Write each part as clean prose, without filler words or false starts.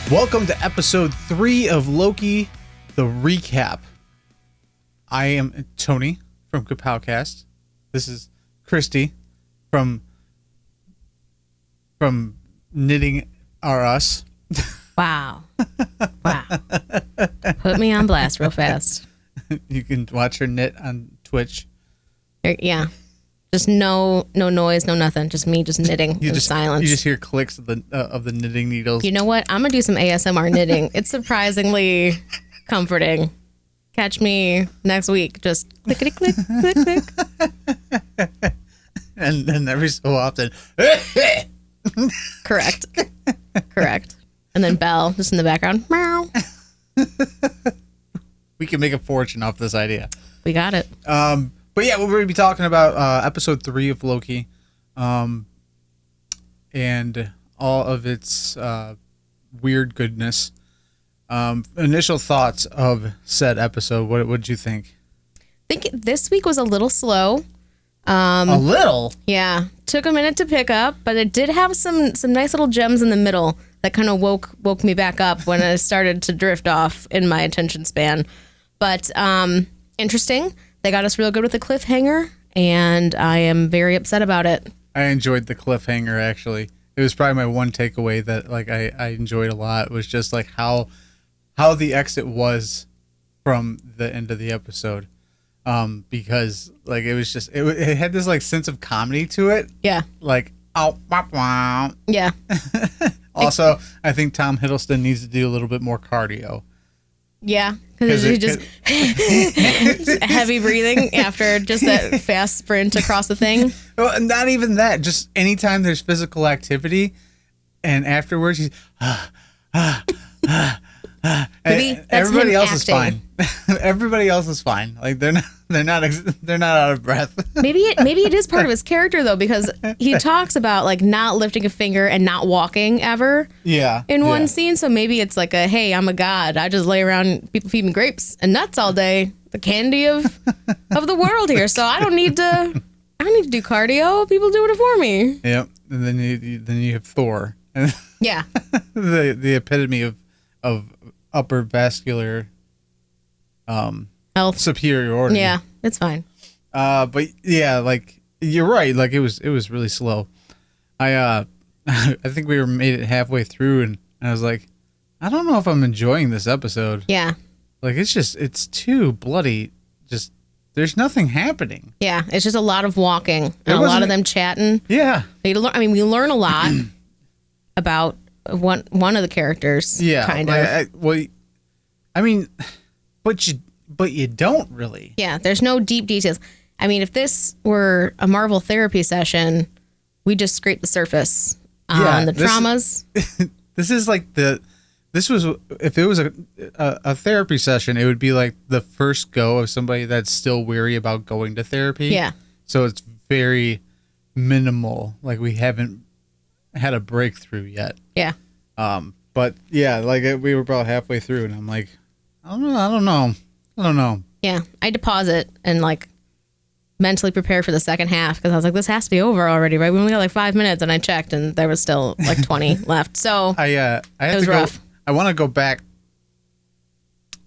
Welcome to episode 3 of Loki, the recap. I am Tony from Kapowcast. This is Christy from Knitting R Us. Wow. Put me on blast real fast. You can watch her knit on Twitch. Yeah. Just no noise, no nothing. Just me just knitting in silence. You just hear clicks of the knitting needles. You know what? I'm going to do some ASMR knitting. It's surprisingly comforting. Catch me next week. Just clickety click, click, click. And then every so often. Correct. And then Belle just in the background. Meow. We can make a fortune off this idea. We got it. But yeah, we're going to be talking about episode 3 of Loki, and all of its weird goodness. Initial thoughts of said episode. What did you think? I think this week was a little slow. A little? Yeah. Took a minute to pick up, but it did have some nice little gems in the middle that kind of woke me back up when I started to drift off in my attention span. But interesting. They got us real good with the cliffhanger, and I am very upset about it. I enjoyed the cliffhanger, actually. It was probably my one takeaway that I enjoyed a lot, was just like how the exit was from the end of the episode. Because like it was just it had this like sense of comedy to it. Yeah. Like wow. Yeah. Also, I think Tom Hiddleston needs to do a little bit more cardio. Yeah, because he just heavy breathing after just that fast sprint across the thing. Well, not even that. Just anytime there's physical activity, and afterwards he's Maybe that's everybody him else acting. is fine. Everybody else is fine. Like they're not out of breath. Maybe it is part of his character though, because he talks about like not lifting a finger and not walking ever. Yeah. In one scene, so maybe it's like a hey, I'm a god. I just lay around, people feed me grapes and nuts all day, the candy of the world here. So I don't need to do cardio. People do it for me. Yep. And then you have Thor. Yeah. the epitome of upper vascular Health superiority. Yeah, it's fine. But yeah, like you're right. Like it was really slow. I think we made it halfway through, and I was like, I don't know if I'm enjoying this episode. Yeah. Like it's too bloody. Just there's nothing happening. Yeah, it's just a lot of walking and a lot of them chatting. Yeah. We learn a lot about one of the characters. Yeah. Kind of. But you don't really. Yeah, there's no deep details. I mean, if this were a Marvel therapy session, we just scrape the surface on the traumas. This is like if it was a therapy session, it would be like the first go of somebody that's still weary about going to therapy. Yeah. So it's very minimal. Like we haven't had a breakthrough yet. Yeah. But yeah, like we were about halfway through, and I'm like, I don't know. Yeah, I had to pause it and like mentally prepare for the second half because I was like, this has to be over already, right? We only got like 5 minutes, and I checked, and there was still like 20 left. So I had it was to rough. I want to go back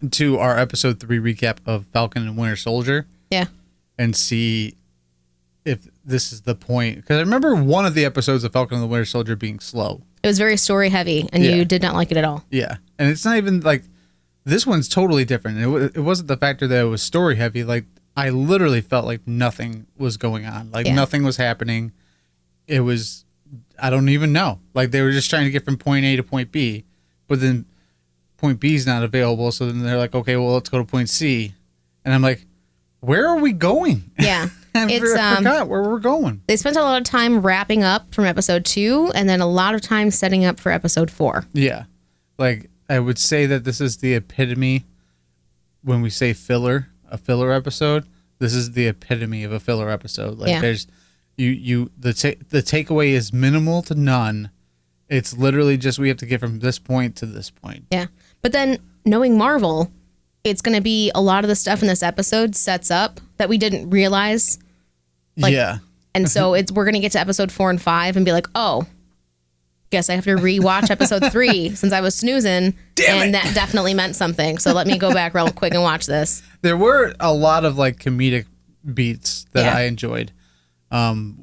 to our episode 3 recap of Falcon and Winter Soldier. Yeah. And see if this is the point, because I remember one of the episodes of Falcon and the Winter Soldier being slow. It was very story heavy, and you did not like it at all. Yeah, and it's not even like this one's totally different. It wasn't the factor that it was story heavy. Like I literally felt like nothing was going on. Like nothing was happening. It was, I don't even know. Like they were just trying to get from point A to point B, but then point B is not available. So then they're like, okay, well let's go to point C, and I'm like, where are we going? Yeah. I forgot where we're going. They spent a lot of time wrapping up from episode 2 and then a lot of time setting up for episode 4. Yeah. Like I would say that this is the epitome when we say filler, a filler episode. This is the epitome of a filler episode. Like there's the takeaway is minimal to none. It's literally just we have to get from this point to this point. Yeah. But then knowing Marvel, it's going to be a lot of the stuff in this episode sets up that we didn't realize. Like, yeah. And so we're going to get to episode 4 and 5 and be like, oh, guess I have to rewatch episode 3 since I was snoozing. And that definitely meant something. So let me go back real quick and watch this. There were a lot of like comedic beats that I enjoyed,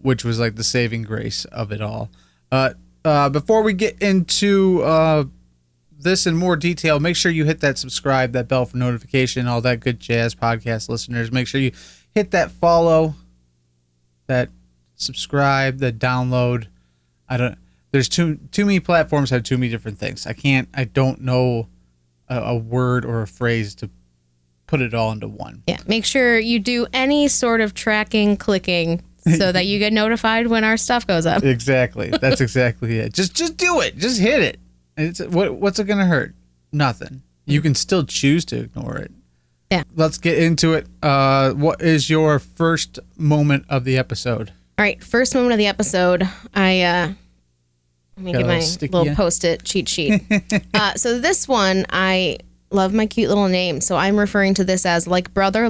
which was like the saving grace of it all. Before we get into this in more detail, make sure you hit that subscribe, that bell for notification, all that good jazz. Podcast listeners, make sure you hit that follow, that subscribe, that download. There's too many platforms have too many different things. I don't know a word or a phrase to put it all into one. Yeah, make sure you do any sort of tracking, clicking, so that you get notified when our stuff goes up. Exactly. That's exactly it. Just do it. Just hit it. What's it going to hurt? Nothing. You can still choose to ignore it. Yeah. Let's get into it. What is your first moment of the episode? All right. First moment of the episode. Let me get my little Post-it cheat sheet. So this one, I love my cute little name. So I'm referring to this as like brother,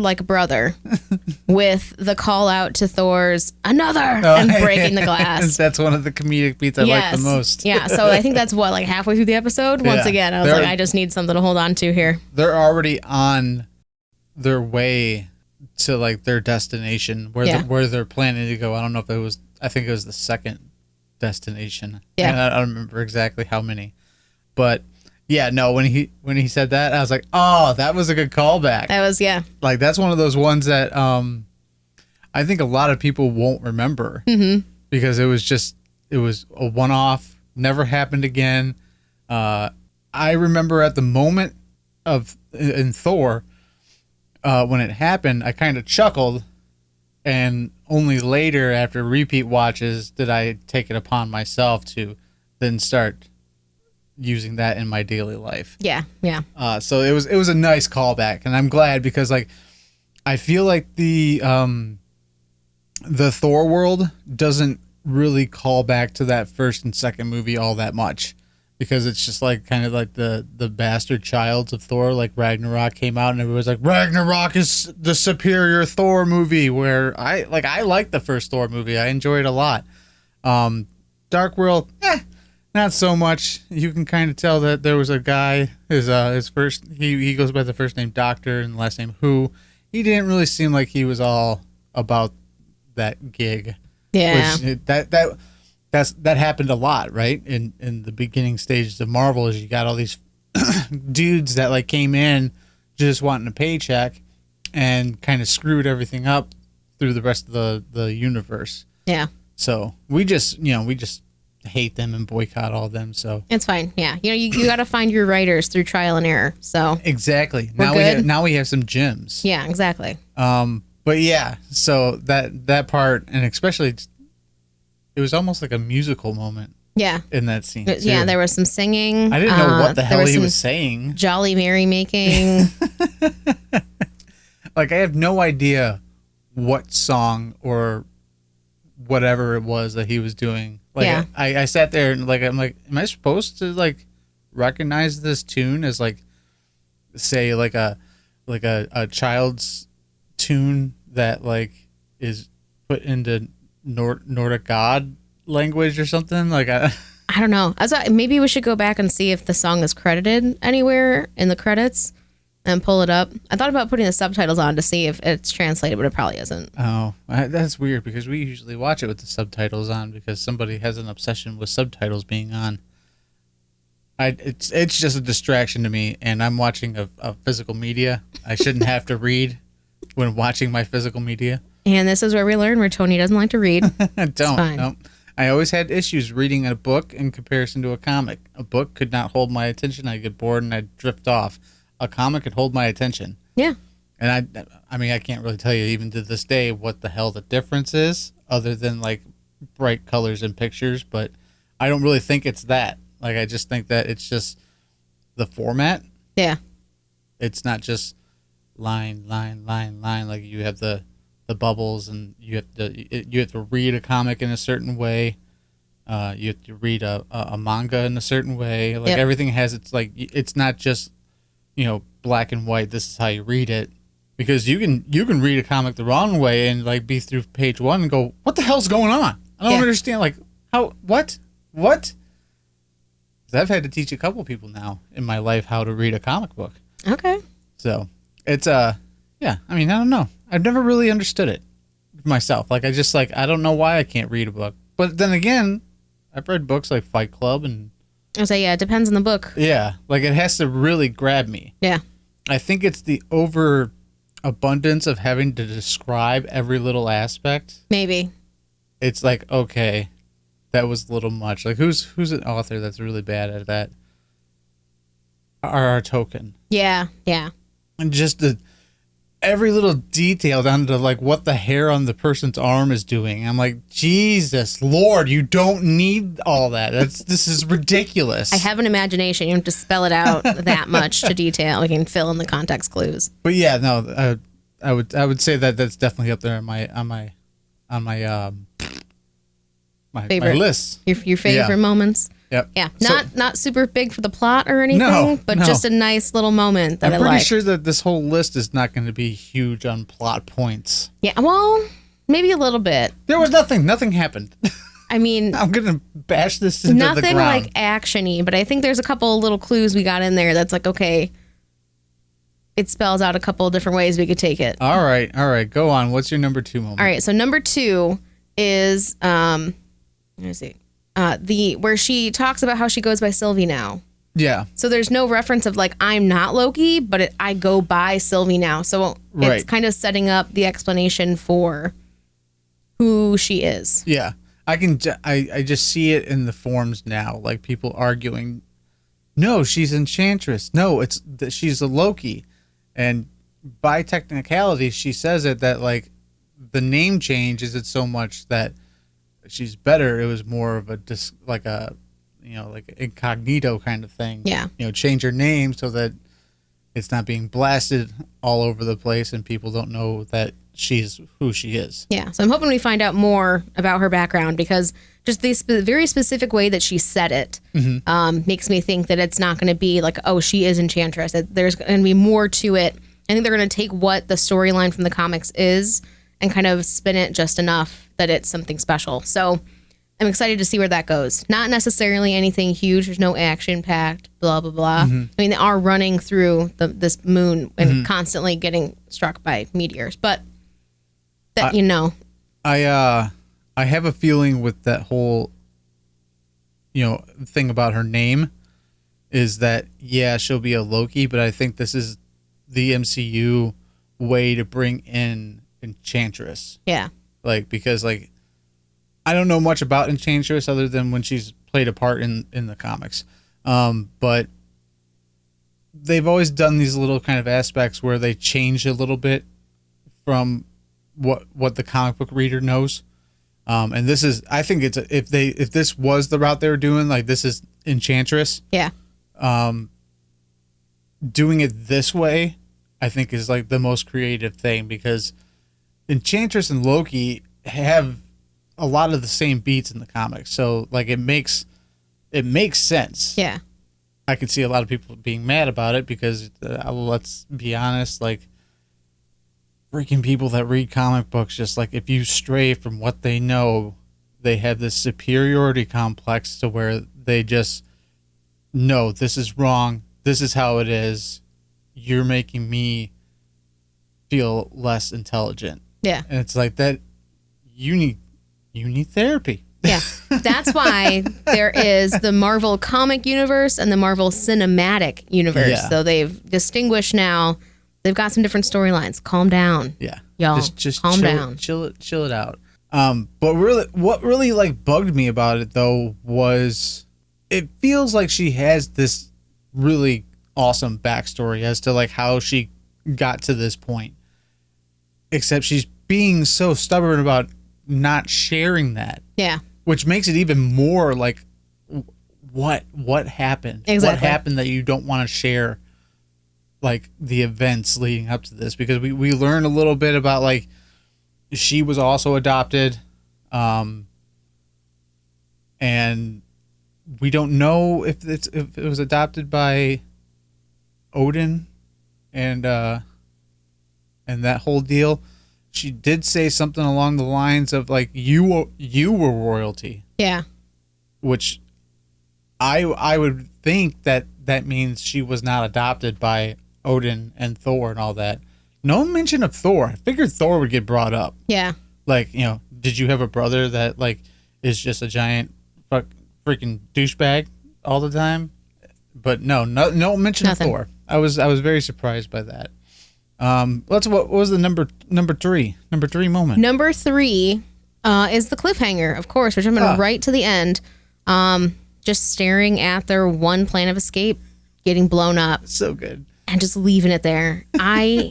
with the call out to Thor's another and breaking the glass. That's one of the comedic beats I like the most. Yeah. So I think that's like halfway through the episode. Once again, I was like, I just need something to hold on to here. They're already on their way to like their destination where they're planning to go. I don't know if I think it was the second destination. Yeah. And I don't remember exactly how many, but yeah, no, when he said that, I was like, oh, that was a good callback. That was, like, that's one of those ones that I think a lot of people won't remember because it was a one-off, never happened again. I remember at the moment in Thor, when it happened, I kind of chuckled, and only later after repeat watches did I take it upon myself to then start using that in my daily life. Yeah. So it was a nice callback, and I'm glad because like I feel like the Thor world doesn't really call back to that first and second movie all that much because it's just like kind of like the bastard childs of Thor. Like Ragnarok came out and everybody's like, Ragnarok is the superior Thor movie, where I like the first Thor movie. I enjoyed it a lot. Dark World, not so much. You can kind of tell that there was a guy, his first, he goes by the first name Doctor and the last name Who. He didn't really seem like he was all about that gig. Yeah. Which, that happened a lot, right? In the beginning stages of Marvel, is you got all these dudes that like came in just wanting a paycheck and kind of screwed everything up through the rest of the universe. Yeah. So we just hate them and boycott all of them. So it's fine. Yeah. You got to find your writers through trial and error. So exactly. Now we have some gems. Yeah, exactly. But yeah, so that part, and especially it was almost like a musical moment. Yeah. In that scene. Yeah, there was some singing. I didn't know what the hell he was saying. Jolly merrymaking. Like, I have no idea what song or whatever it was that he was doing. Like, yeah. I sat there and like, I'm like, am I supposed to like recognize this tune as like, say like a child's tune that like is put into Nordic god language or something? Like, I don't know. Maybe we should go back and see if the song is credited anywhere in the credits and pull it up. I thought about putting the subtitles on to see if it's translated, but it probably isn't. Oh, that's weird because we usually watch it with the subtitles on because somebody has an obsession with subtitles being on. It's just a distraction to me, and I'm watching a physical media. I shouldn't have to read when watching my physical media. And this is where we learn where Tony doesn't like to read. No. I always had issues reading a book in comparison to a comic. A book could not hold my attention. I'd get bored and I'd drift off. A comic could hold my attention. Yeah. And I mean, I can't really tell you even to this day what the hell the difference is other than like bright colors and pictures, but I don't really think it's that. Like, I just think that it's just the format. Yeah. It's not just line. Like, you have the bubbles, and you have to read a comic in a certain way. You have to read a manga in a certain way. Like, everything has it's not just, black and white. This is how you read it, because you can read a comic the wrong way and like be through page 1 and go, what the hell's going on? I don't understand. Like, how? What? 'Cause I've had to teach a couple people now in my life how to read a comic book. Okay. So it's yeah. I mean, I don't know. I've never really understood it myself. Like I don't know why I can't read a book. But then again, I've read books like Fight Club and. I say yeah. It depends on the book. Yeah, like it has to really grab me. Yeah. I think it's the overabundance of having to describe every little aspect. Maybe. It's like, okay, that was a little much. Like who's an author that's really bad at that? R.R. Tolkien. Yeah. Yeah. And just every little detail down to like what the hair on the person's arm is doing. I'm like, Jesus Lord, you don't need all that. This is ridiculous. I have an imagination. You don't have to spell it out that much to detail. We can fill in the context clues. But yeah, no, I would say that that's definitely up there on my Favorite. my list. Your favorite moments. Yep. Yeah, not super big for the plot or anything, but just a nice little moment that I'm pretty like. sure that this whole list is not going to be huge on plot points. Yeah, well, maybe a little bit. There was nothing. Nothing happened. I mean, I'm going to bash this into the ground. Nothing like action-y, but I think there's a couple of little clues we got in there that's like, okay, it spells out a couple of different ways we could take it. All right. Go on. What's your number 2 moment? All right, so number 2 is, let me see. Where she talks about how she goes by Sylvie now. Yeah. So there's no reference of like, I'm not Loki, but I go by Sylvie now. So it's kind of setting up the explanation for who she is. Yeah. I just see it in the forums now, like people arguing, no, she's Enchantress. No, she's a Loki. And by technicality, she says it that like the name change isn't so much that she's better. It was more of like incognito kind of thing. Yeah. Change her name so that it's not being blasted all over the place and people don't know that she's who she is. Yeah. So I'm hoping we find out more about her background because just the very specific way that she said it makes me think that it's not going to be like, oh, she is Enchantress. There's going to be more to it. I think they're going to take what the storyline from the comics is and kind of spin it just enough that it's something special. So I'm excited to see where that goes. Not necessarily anything huge. There's no action packed, blah, blah, blah. I mean, they are running through this moon and constantly getting struck by meteors. But that, I have a feeling with that whole, thing about her name is that, yeah, she'll be a Loki, but I think this is the MCU way to bring in Enchantress. Yeah. Because I don't know much about Enchantress other than when she's played a part in the comics. But they've always done these little kind of aspects where they change a little bit from what the comic book reader knows. And this is, I think it's if this was the route they were doing, like this is Enchantress. Yeah. Doing it this way, I think is like the most creative thing because Enchantress and Loki have a lot of the same beats in the comics. So like it makes sense. Yeah. I can see a lot of people being mad about it because let's be honest, like freaking people that read comic books, just like if you stray from what they know, they have this superiority complex to where they just know this is wrong. This is how it is. You're making me feel less intelligent. Yeah. And it's like that you need therapy. Yeah. That's why there is the Marvel comic universe and the Marvel cinematic universe. Yeah. So they've distinguished now. They've got some different storylines. Calm down. Yeah. Y'all. Just calm down. Chill it out. But really what really like bugged me about it though was it feels like she has this really awesome backstory as to like how she got to this point. Except she's being so stubborn about not sharing that. Yeah. Which makes it even more like what happened? Exactly. What happened that you don't want to share like the events leading up to this? Because we learned a little bit about like she was also adopted. And we don't know if it was adopted by Odin and that whole deal. She did say something along the lines of like you were royalty. Yeah. Which I would think that means she was not adopted by Odin and Thor and all that. No mention of Thor. I figured Thor would get brought up. Yeah. Like, did you have a brother that like is just a giant freaking douchebag all the time? But no mention of Thor. I was very surprised by that. What was the number three moment? Number 3 is the cliffhanger, of course, which I'm going to write to the end. Just staring at their one plan of escape getting blown up. So good. And just leaving it there.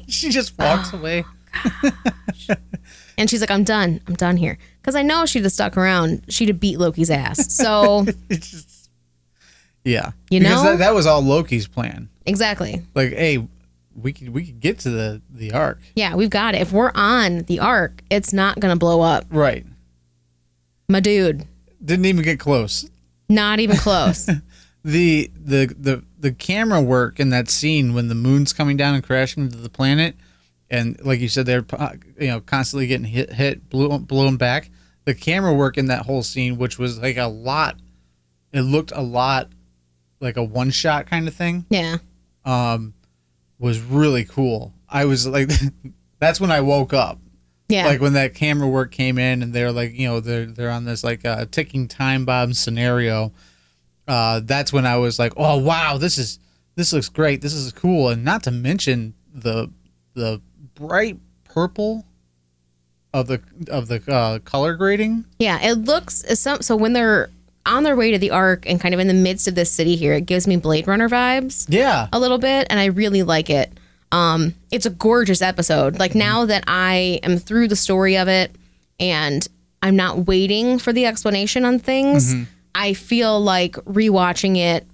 She just walks away. And she's like, I'm done here. Because I know if she'd have stuck around, she'd have beat Loki's ass. So, yeah. Because that was all Loki's plan. Exactly. Like, hey, we could get to the Ark. Yeah, we've got it. If we're on the Ark, it's not going to blow up. Right. My dude. Didn't even get close. Not even close. The camera work in that scene when the moon's coming down and crashing into the planet, and like you said, they're constantly getting hit, blown back. The camera work in that whole scene, which was like a lot, it looked a lot like a one shot kind of thing. Yeah. Was really cool. I was like, that's when I woke up. Yeah. Like when that camera work came in and they're like, they're on this like ticking time bomb scenario. That's when I was like, oh wow, this looks great. This is cool. And not to mention the bright purple of the color grading. Yeah, it looks so when they're on their way to the Ark and kind of in the midst of this city here, it gives me Blade Runner vibes. Yeah. A little bit, and I really like it. It's a gorgeous episode. Like now that I am through the story of it and I'm not waiting for the explanation on things, I feel like rewatching it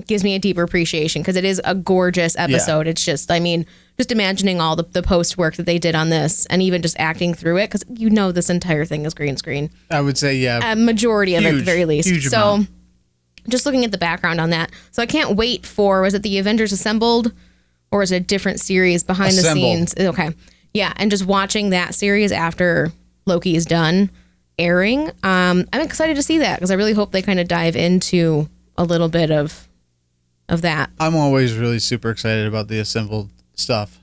gives me a deeper appreciation because it is a gorgeous episode. Yeah. It's just, just imagining all the post work that they did on this and even just acting through it because this entire thing is green screen. I would say, yeah. A majority of it at the very least. Huge so amount. Just looking at the background on that. So I can't wait for, was it the Avengers Assembled or is it a different series behind the scenes? Okay. Yeah. And just watching that series after Loki is done airing, I'm excited to see that because I really hope they kind of dive into a little bit of that. I'm always really super excited about the Assembled stuff,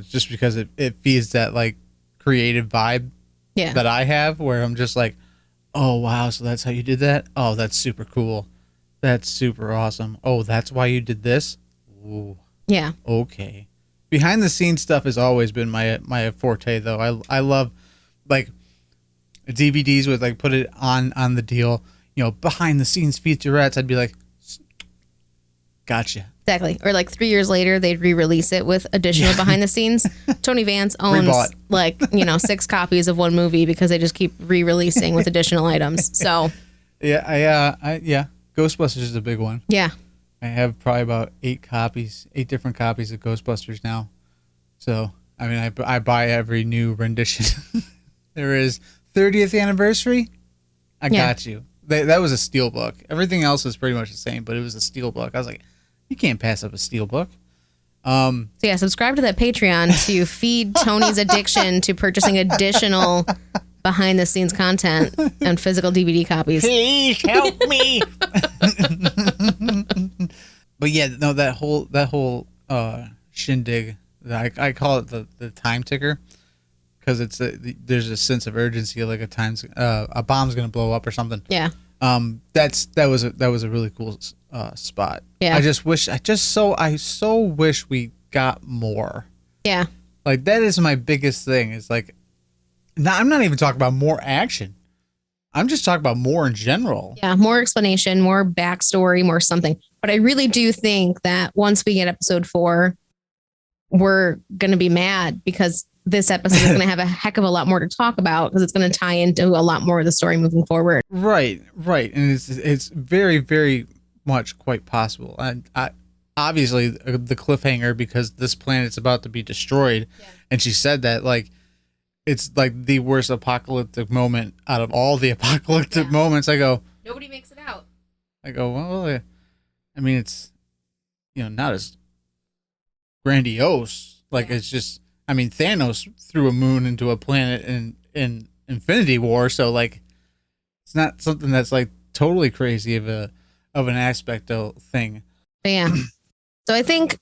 just because it feeds that like creative vibe that I have where I'm just like, oh wow, so that's how you did that? Oh, that's super cool. That's super awesome. Oh, that's why you did this? Ooh. Yeah. Okay. Behind the scenes stuff has always been my forte though. I love like DVDs with like put it on the deal, behind the scenes featurettes. I'd be like, gotcha. Exactly. Or like 3 years later, they'd re-release it with additional behind the scenes. Tony Vance owns like, 6 copies of one movie because they just keep re-releasing with additional items. So yeah, Ghostbusters is a big one. Yeah. I have probably about 8 different copies of Ghostbusters now. So, I buy every new rendition. There is 30th anniversary. I got you. That was a steelbook. Everything else is pretty much the same, but it was a steelbook. I was like, you can't pass up a steelbook. So yeah, subscribe to that Patreon to feed Tony's addiction to purchasing additional behind the scenes content and physical DVD copies. Please help me. But yeah, no, that whole shindig, I call it the time ticker. Because there's a sense of urgency, like a bomb's gonna blow up or something. Yeah. That was a really cool spot. Yeah. I so wish we got more. Yeah. Like that is my biggest thing. Is like, I'm not even talking about more action. I'm just talking about more in general. Yeah, more explanation, more backstory, more something. But I really do think that once we get episode 4, we're gonna be mad because this episode is going to have a heck of a lot more to talk about because it's going to tie into a lot more of the story moving forward. Right. And it's very, very much quite possible. And obviously the cliffhanger because this planet's about to be destroyed. Yeah. And she said that like, it's like the worst apocalyptic moment out of all the apocalyptic moments. I go, nobody makes it out. I go, well, it's, not as grandiose. Like it's just, Thanos threw a moon into a planet in Infinity War, so like it's not something that's like totally crazy of of an aspect of thing. But yeah. So I think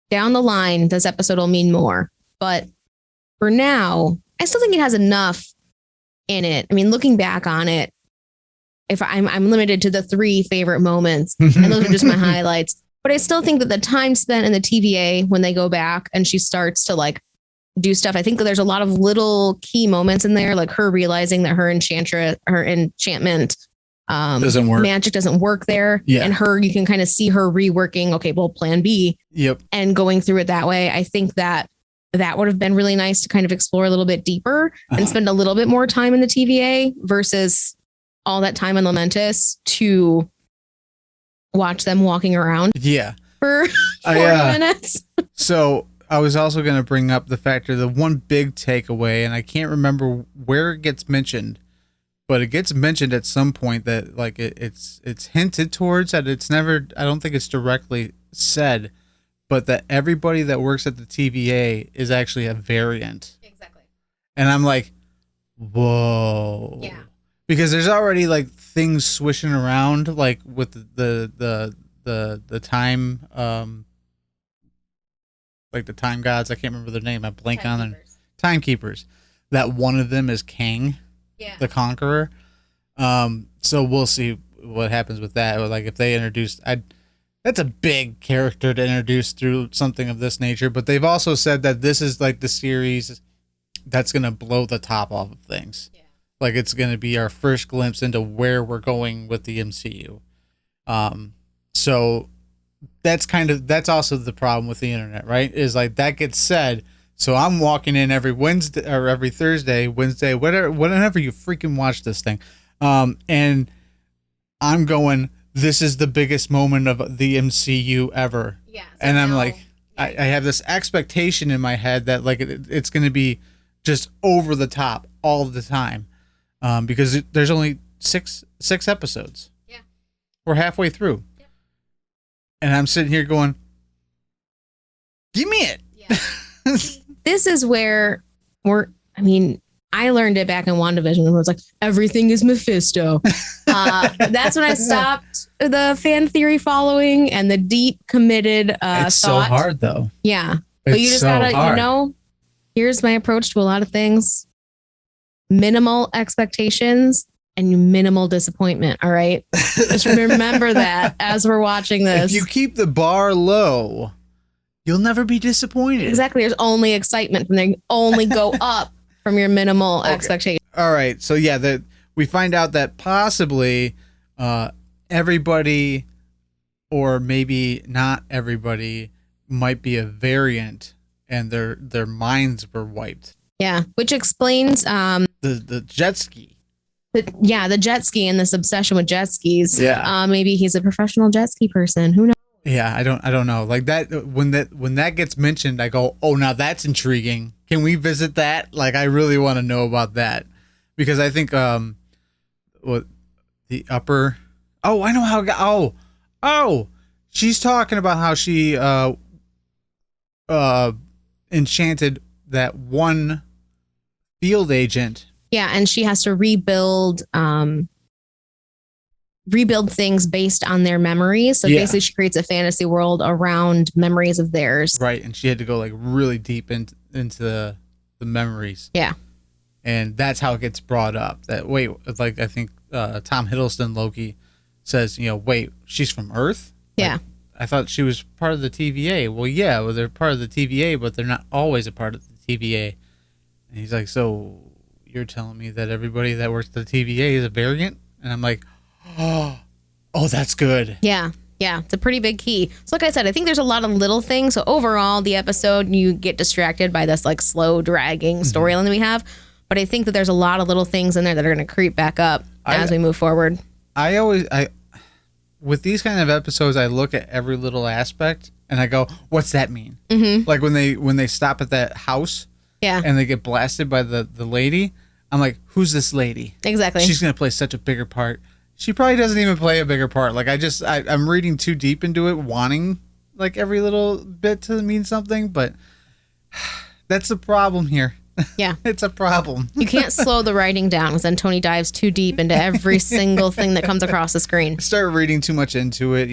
down the line, this episode will mean more. But for now, I still think it has enough in it. I mean, looking back on it, if I'm limited to the 3 favorite moments, and those are just my highlights. But I still think that the time spent in the TVA when they go back and she starts to like do stuff, I think that there's a lot of little key moments in there, like her realizing that her enchantment doesn't work. Magic doesn't work there. Yeah. And you can kind of see her reworking, okay, well, plan B. Yep. And going through it that way. I think that would have been really nice to kind of explore a little bit deeper and spend a little bit more time in the TVA versus all that time in Lamentis to watch them walking around. Yeah. For 40 minutes. So I was also going to bring up the factor, the one big takeaway, and I can't remember where it gets mentioned, but it gets mentioned at some point that like it's hinted towards that it's never, I don't think it's directly said, but that everybody that works at the TVA is actually a variant. Exactly. And I'm like, whoa. Yeah. Because there's already like things swishing around, like with the time, like the time gods. I can't remember their name. I blank on them. Timekeepers. That one of them is Kang, the Conqueror. So we'll see what happens with that. Or like if they introduce, that's a big character to introduce through something of this nature. But they've also said that this is like the series that's gonna blow the top off of things. Yeah. Like it's gonna be our first glimpse into where we're going with the MCU. So that's also the problem with the internet, right? Is like that gets said. So I'm walking in every Wednesday or every Thursday, Wednesday, whenever you freaking watch this thing. And I'm going, this is the biggest moment of the MCU ever. Yeah. So and I'm like, I have this expectation in my head that like it's going to be just over the top all the time. Because there's only six episodes. Yeah. We're halfway through. Yep. And I'm sitting here going, give me it. Yeah. This is where I learned it back in WandaVision and was like, everything is Mephisto. That's when I stopped the fan theory following and the deep committed it's thought. So hard though. Yeah. But you just so gotta, hard. Here's my approach to a lot of things. Minimal expectations and minimal disappointment. All right. Just remember that as we're watching this. If you keep the bar low, you'll never be disappointed. Exactly. There's only excitement from there. Only go up from your minimal expectation. All right. So yeah, we find out that possibly everybody, or maybe not everybody, might be a variant, and their minds were wiped. Yeah, which explains the jet ski. The jet ski and this obsession with jet skis. Yeah. Maybe he's a professional jet ski person. Who knows? Yeah, I don't know. Like that when that gets mentioned, I go, oh, now that's intriguing. Can we visit that? Like, I really want to know about that, because I think what the upper. Oh, I know how. Oh, she's talking about how she enchanted that one field agent. Yeah, and she has to rebuild things based on their memories. So basically she creates a fantasy world around memories of theirs. Right. And she had to go like really deep into the memories. Yeah. And that's how it gets brought up. That wait, like I think Tom Hiddleston Loki says, wait, she's from Earth? Yeah. Like, I thought she was part of the TVA. Well, yeah, they're part of the TVA, but they're not always a part of the TVA. And he's like, so you're telling me that everybody that works at the TVA is a variant? And I'm like, oh, that's good. Yeah. Yeah. It's a pretty big key. So like I said, I think there's a lot of little things. So overall, the episode, you get distracted by this like slow dragging storyline that we have. But I think that there's a lot of little things in there that are going to creep back up as we move forward. With these kind of episodes, I look at every little aspect and I go, what's that mean? Mm-hmm. Like when they stop at that house and they get blasted by the lady, I'm like, who's this lady? Exactly. She's going to play such a bigger part. She probably doesn't even play a bigger part. Like I'm reading too deep into it, wanting like every little bit to mean something, but that's the problem here. Yeah. It's a problem. You can't slow the writing down because then Tony dives too deep into every single thing that comes across the screen. Start reading too much into it.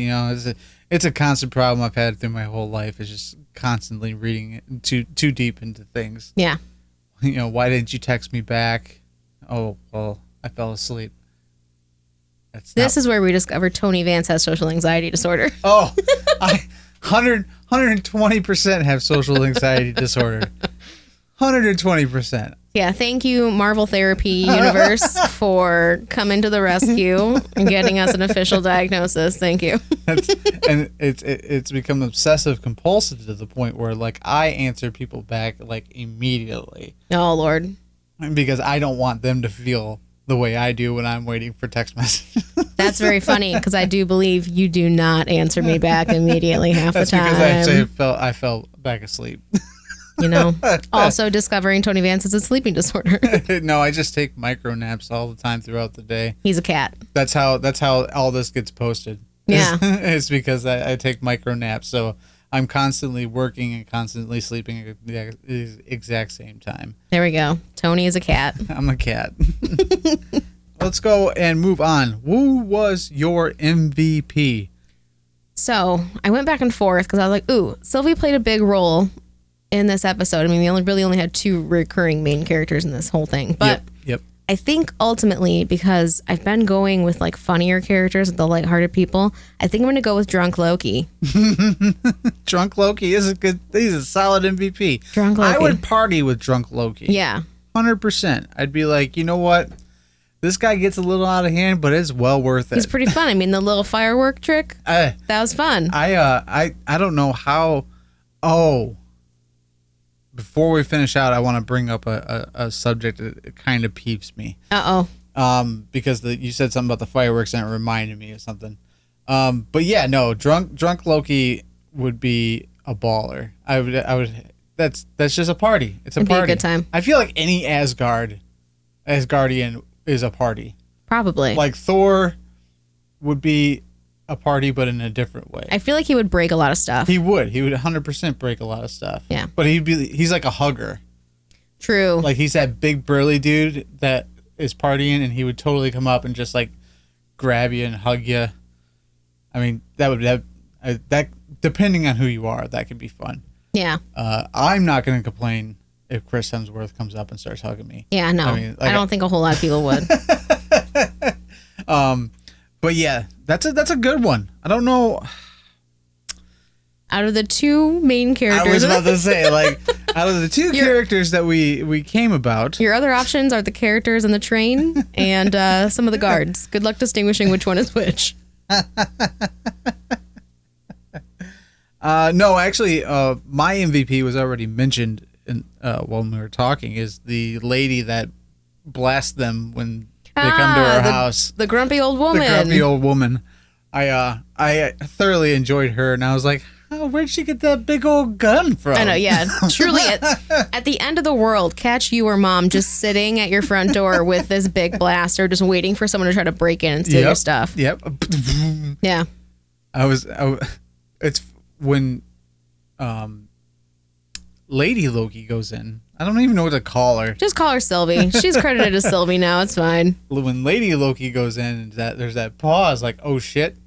It's a constant problem I've had through my whole life. Is just constantly reading it too deep into things. Yeah. Why didn't you text me back? Oh, well, I fell asleep. This is where we discovered Tony Vance has social anxiety disorder. Oh, 120% have social anxiety disorder. 120%. Yeah, thank you, Marvel Therapy Universe, for coming to the rescue and getting us an official diagnosis. Thank you. And it's become obsessive compulsive to the point where I answer people back immediately. Oh Lord. Because I don't want them to feel the way I do when I'm waiting for text messages. That's very funny because I do believe you do not answer me back immediately half the time. That's because I fell back asleep. Also discovering Tony Vance has a sleeping disorder. No, I just take micro naps all the time throughout the day. He's a cat. That's how all this gets posted. Yeah. It's because I take micro naps. So I'm constantly working and constantly sleeping at the exact same time. There we go. Tony is a cat. I'm a cat. Let's go and move on. Who was your MVP? So I went back and forth because I was like, ooh, Sylvie played a big role in this episode. I mean, we really only had 2 recurring main characters in this whole thing. But Yep. I think ultimately, because I've been going with funnier characters, the lighthearted people, I think I'm going to go with Drunk Loki. Drunk Loki is he's a solid MVP. Drunk Loki. I would party with Drunk Loki. Yeah. 100%. I'd be like, you know what? This guy gets a little out of hand, but it's well worth it. He's pretty fun. I mean, the little firework trick, that was fun. I don't know how. Oh. Before we finish out, I want to bring up a subject that kind of peeves me. Because you said something about the fireworks and it reminded me of something. But yeah, no, drunk Loki would be a baller. I would. That's just a party. It's a It'd party. Be a good time. I feel like any Asgardian is a party. Probably. Like Thor would be a party, but in a different way. I feel like he would break a lot of stuff. He would 100% break a lot of stuff. Yeah. But he's like a hugger. True. Like he's that big burly dude that is partying, and he would totally come up and just grab you and hug you. I mean, that depending on who you are, that could be fun. Yeah. I'm not going to complain if Chris Hemsworth comes up and starts hugging me. Yeah, no. I don't think a whole lot of people would. But yeah, that's a good one. I don't know. Out of the 2 main characters. I was about to say, out of the 2 characters that we came about. Your other options are the characters in the train and some of the guards. Good luck distinguishing which one is which. No, actually, my MVP was already mentioned when we were talking, is the lady that blasts them when they come to her house. The grumpy old woman. The grumpy old woman. I thoroughly enjoyed her, and I was like, oh, where'd she get that big old gun from? I know, yeah. Truly, at the end of the world, catch you or mom just sitting at your front door with this big blaster, just waiting for someone to try to break in and steal your stuff. Yep. Yeah. It's when Lady Loki goes in. I don't even know what to call her. Just call her Sylvie. She's credited as Sylvie now. It's fine. When Lady Loki goes in, and there's that pause, oh shit.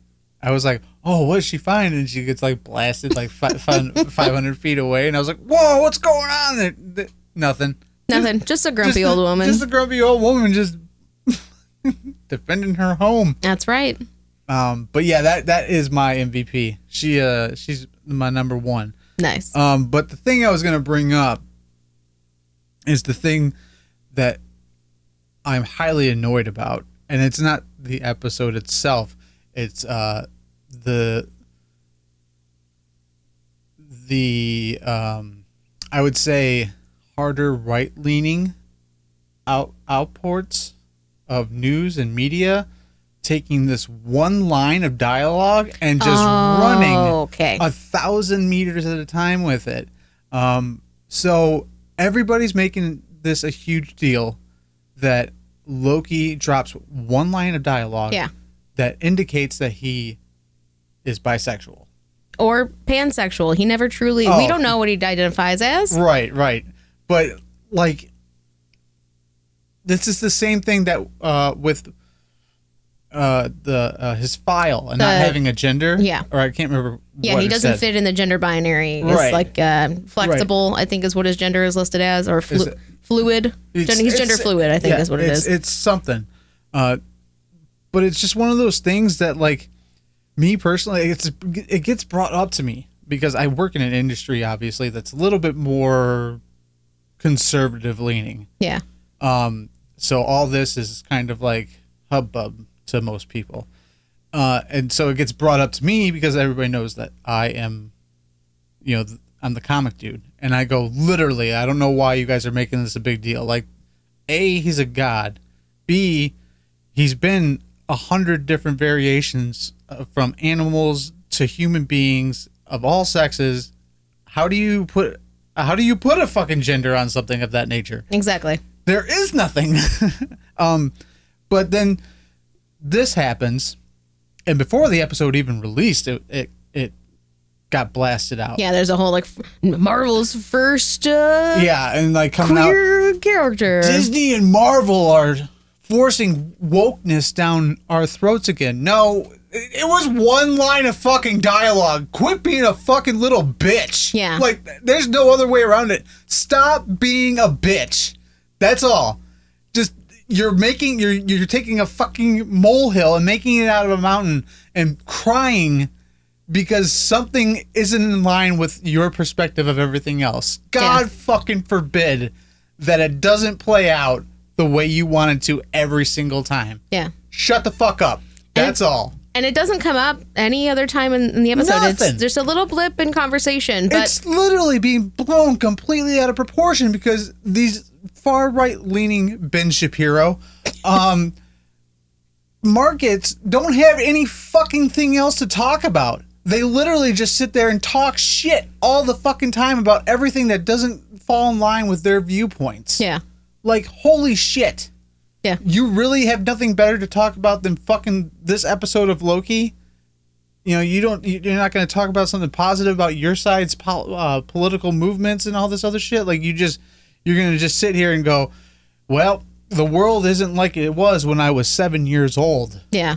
I was like, oh, what did she find? And she gets blasted 500 feet away. And I was like, whoa, what's going on? Nothing. Nothing. Just a grumpy old woman. Just a grumpy old woman just defending her home. That's right. But yeah, that is my MVP. She's my number 1. Nice. But the thing I was going to bring up is the thing that I'm highly annoyed about. And it's not the episode itself. It's the I would say harder right-leaning outports of news and media taking this one line of dialogue and just running 1,000 meters at a time with it. So everybody's making this a huge deal that Loki drops one line of dialogue that indicates that he is bisexual. Or pansexual. He never truly... We don't know what he identifies as. Right. But like, this is the same thing that with his file and not having a gender. Yeah. Or I can't remember. Yeah, what he it doesn't said. fit in the gender binary. Right. It's like flexible, I think is what his gender is listed as, or fluid. He's gender fluid, I think is what it is. It's something. But it's just one of those things that, like, me personally, it gets brought up to me because I work in an industry, obviously, that's a little bit more conservative leaning. Yeah. So all this is kind of like hubbub to most people. And so it gets brought up to me because everybody knows that I am, I'm the comic dude. And I go, literally, I don't know why you guys are making this a big deal. Like, A, he's a god. B, he's been 100 different variations from animals to human beings of all sexes. How do you put a fucking gender on something of that nature? Exactly. There is nothing. But then this happens, and before the episode even released, it got blasted out. Yeah, there's a whole like Marvel's first and like coming queer out, character. Disney and Marvel are forcing wokeness down our throats again. No, it was one line of fucking dialogue. Quit being a fucking little bitch. Yeah. Like, there's no other way around it. Stop being a bitch. That's all. Just, you're taking a fucking molehill and making it out of a mountain and crying because something isn't in line with your perspective of everything else. God fucking forbid that it doesn't play out the way you want it to every single time. Yeah. Shut the fuck up. That's all. And it doesn't come up any other time in the episode. Nothing. It's just a little blip in conversation. But It's literally being blown completely out of proportion because these far right leaning Ben Shapiro markets don't have any fucking thing else to talk about. They literally just sit there and talk shit all the fucking time about everything that doesn't fall in line with their viewpoints. yeah. Like, holy shit. Yeah. You really have nothing better to talk about than fucking this episode of Loki? You're not going to talk about something positive about your side's political movements and all this other shit? Like, you're going to just sit here and go, well, the world isn't like it was when I was 7 years old. Yeah.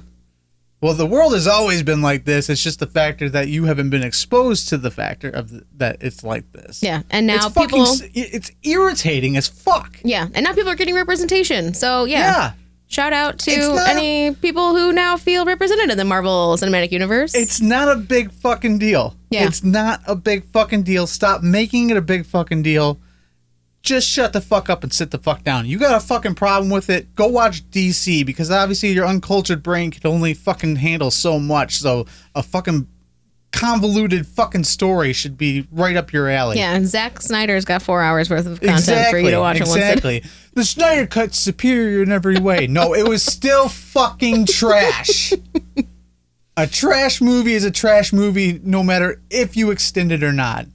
Well, the world has always been like this. It's just the factor that you haven't been exposed to the factor of that it's like this. Yeah. And now it's irritating as fuck. Yeah. And now people are getting representation. So, yeah. Shout out to any people who now feel represented in the Marvel Cinematic Universe. It's not a big fucking deal. Yeah. It's not a big fucking deal. Stop making it a big fucking deal. Just shut the fuck up and sit the fuck down. You got a fucking problem with it? Go watch DC, because obviously your uncultured brain can only fucking handle so much. So a fucking convoluted fucking story should be right up your alley. Yeah, and Zack Snyder's got 4 hours worth of content for you to watch. Exactly. The Snyder Cut's superior in every way. No, it was still fucking trash. A trash movie is a trash movie, no matter if you extend it or not.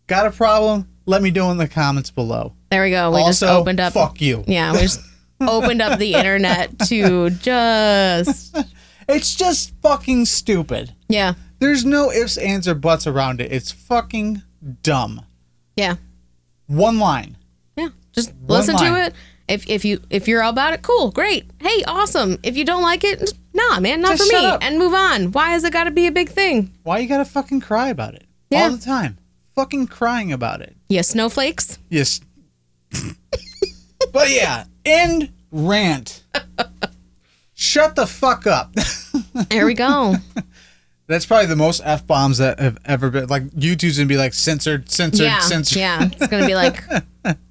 Got a problem? Let me know in the comments below. There we go. We also, just opened up. Fuck you. Yeah, we just opened up the internet to just. It's just fucking stupid. Yeah. There's no ifs, ands, or buts around it. It's fucking dumb. Yeah. One line. Yeah. Just listen to it. If you're all about it, cool, great. Hey, awesome. If you don't like it, nah, man, not just for me. shut up. And move on. Why has it got to be a big thing? Why you gotta fucking cry about it? Yeah. All the time. Fucking crying about it. Yeah, snowflakes. Yes. But yeah, end rant. Shut the fuck up. There we go. That's probably the most F-bombs that have ever been. Like, YouTube's gonna be like, censored. Yeah, censored. yeah. It's going to be like,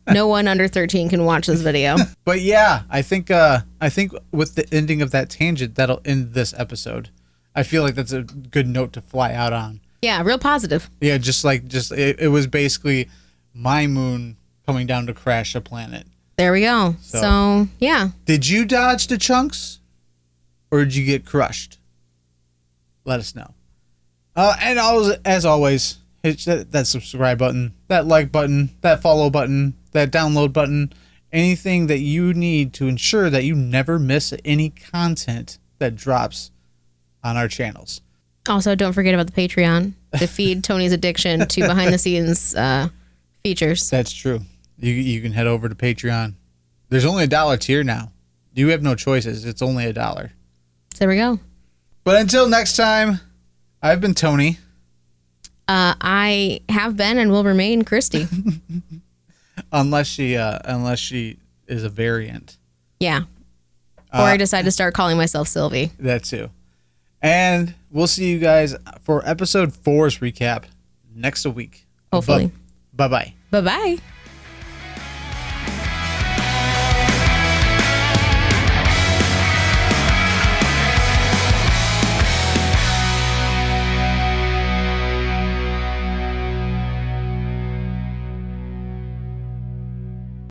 no one under 13 can watch this video. But yeah, I think with the ending of that tangent, that'll end this episode. I feel like that's a good note to fly out on. Yeah, real positive. Yeah, it was basically my moon coming down to crash a planet. There we go. So yeah. Did you dodge the chunks, or did you get crushed? Let us know. And as always, hit that subscribe button, that like button, that follow button, that download button, anything that you need to ensure that you never miss any content that drops on our channels. Also, don't forget about the Patreon to feed Tony's addiction to behind the scenes features. That's true. you can head over to Patreon. There's only $1 tier now. You have no choices. It's only $1. There we go. But until next time, I've been Tony. I have been and will remain Christy. unless she is a variant. Yeah. Or I decide to start calling myself Sylvie. That too. And we'll see you guys for episode 4's recap next week. Hopefully. Bye-bye. Bye-bye.